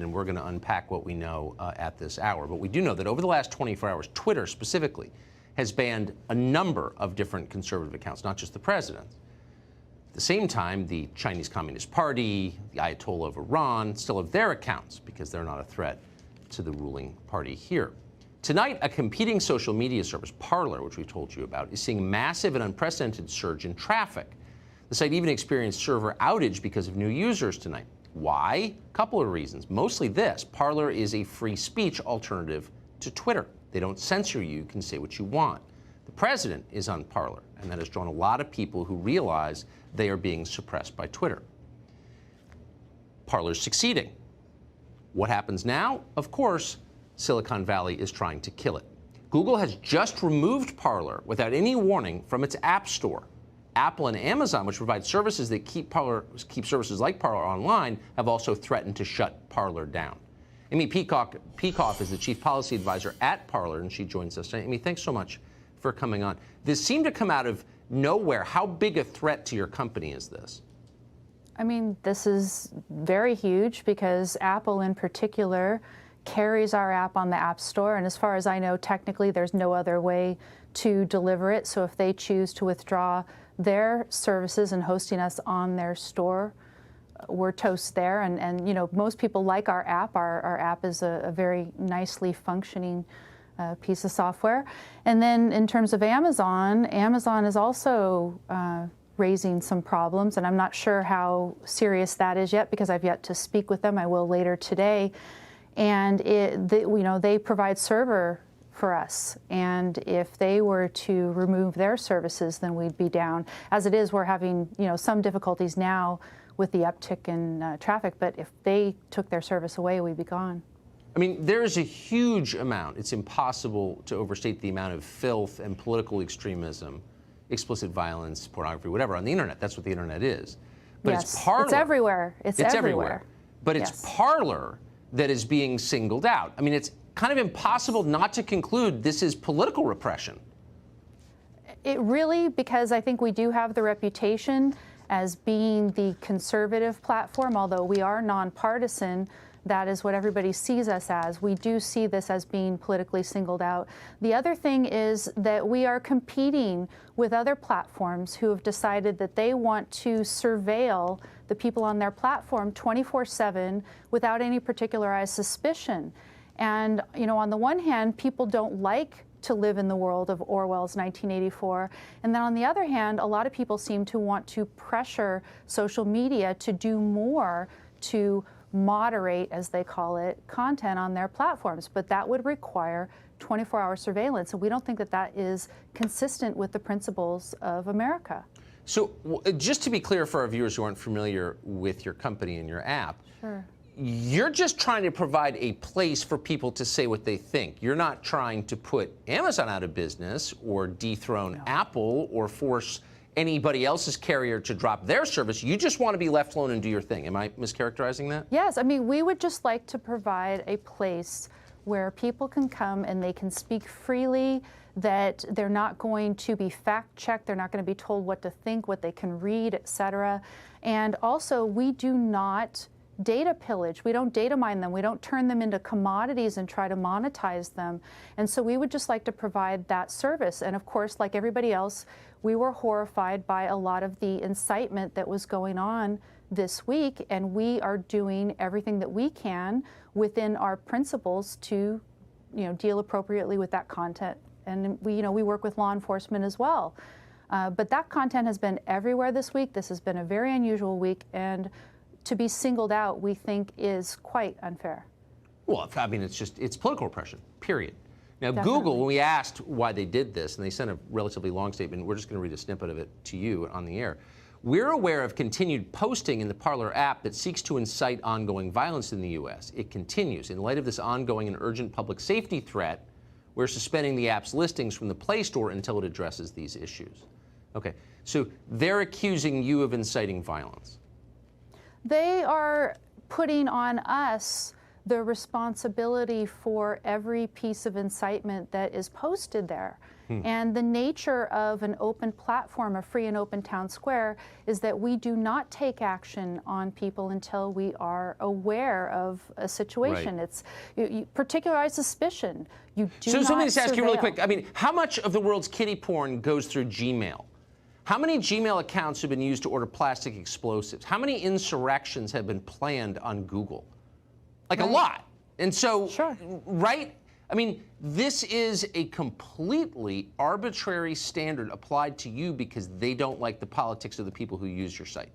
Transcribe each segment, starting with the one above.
And we're going to unpack what we know at this hour. But we do know that over the last 24 hours, Twitter specifically has banned a number of different conservative accounts, not just the president's. At the same time, the Chinese Communist Party, the Ayatollah of Iran, still have their accounts because they're not a threat to the ruling party here. Tonight, a competing social media service, Parler, which we told you about, is seeing massive and unprecedented surge in traffic. The site even experienced server outage because of new users tonight. Why? A couple of reasons. Mostly this. Parler is a free speech alternative to Twitter. They don't censor you. You can say what you want. The president is on Parler, and that has drawn a lot of people who realize they are being suppressed by Twitter. Parler's succeeding. What happens now? Of course, Silicon Valley is trying to kill it. Google has just removed Parler without any warning from its App Store. Apple and Amazon, which provide services that keep services like Parler online, have also threatened to shut Parler down. Amy Peikoff is the chief policy advisor at Parler, and she joins us tonight. Amy, thanks so much for coming on. This seemed to come out of nowhere. How big a threat to your company is this? I mean, this is very huge because Apple in particular carries our app on the App Store, and as far as I know, technically there's no other way to deliver it. So if they choose to withdraw their services and hosting us on their store, we're toast there. And you know, most people like our app. Our app is a very nicely functioning piece of software. And then in terms of Amazon is also raising some problems, and I'm not sure how serious that is yet because I've yet to speak with them. I will later today. And they provide server for us, and if they were to remove their services, then we'd be down. As it is, we're having some difficulties now with the uptick in traffic, but if they took their service away, we'd be gone. I mean, there's a huge amount. It's impossible to overstate the amount of filth and political extremism, explicit violence, pornography, whatever, on the internet. That's what the internet is. But yes, it's Parler. It's everywhere. It's everywhere. But it's Parler that is being singled out. I mean, it's kind of impossible not to conclude this is political repression. It really, because I think we do have the reputation as being the conservative platform, although we are nonpartisan. That is what everybody sees us as. We do see this as being politically singled out. The other thing is that we are competing with other platforms who have decided that they want to surveil the people on their platform 24/7 without any particularized suspicion. And, on the one hand, people don't like to live in the world of Orwell's 1984. And then on the other hand, a lot of people seem to want to pressure social media to do more to moderate, as they call it, content on their platforms. But that would require 24-hour surveillance. And we don't think that that is consistent with the principles of America. So just to be clear for our viewers who aren't familiar with your company and your app, sure. You're just trying to provide a place for people to say what they think. You're not trying to put Amazon out of business or dethrone Apple or force anybody else's carrier to drop their service. You just want to be left alone and do your thing. Am I mischaracterizing that? Yes. I mean, we would just like to provide a place where people can come and they can speak freely, that they're not going to be fact-checked, they're not going to be told what to think, what they can read, et cetera. And also, we do not data pillage. We don't data mine them. We don't turn them into commodities and try to monetize them. And so we would just like to provide that service. And of course, like everybody else, we were horrified by a lot of the incitement that was going on this week, and we are doing everything that we can within our principles to, deal appropriately with that content. And we work with law enforcement as well. But that content has been everywhere this week. This has been a very unusual week, and to be singled out, we think, is quite unfair. Well, I mean, it's political repression, period. Now, Definitely. Google, when we asked why they did this, and they sent a relatively long statement, we're just going to read a snippet of it to you on the air. We're aware of continued posting in the Parler app that seeks to incite ongoing violence in the U.S. It continues. In light of this ongoing and urgent public safety threat, we're suspending the app's listings from the Play Store until it addresses these issues. Okay, so they're accusing you of inciting violence. They are putting on us the responsibility for every piece of incitement that is posted there. And the nature of an open platform, a free and open town square, is that we do not take action on people until we are aware of a situation. Right. It's particularized suspicion. You do So not let me just ask you really surveil. quick. I mean, how much of the world's kiddie porn goes through Gmail? How many Gmail accounts have been used to order plastic explosives? How many insurrections have been planned on Google? Like a lot. And so, Sure. right? I mean, this is a completely arbitrary standard applied to you because they don't like the politics of the people who use your site.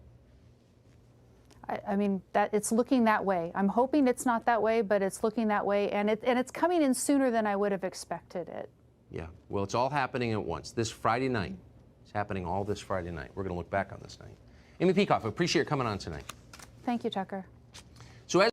I mean, that it's looking that way. I'm hoping it's not that way, but it's looking that way, and it's coming in sooner than I would have expected it. Yeah, well, it's all happening at once. This Friday night. It's happening all this Friday night. We're going to look back on this night. Amy Peikoff, I appreciate you coming on tonight. Thank you, Tucker. So as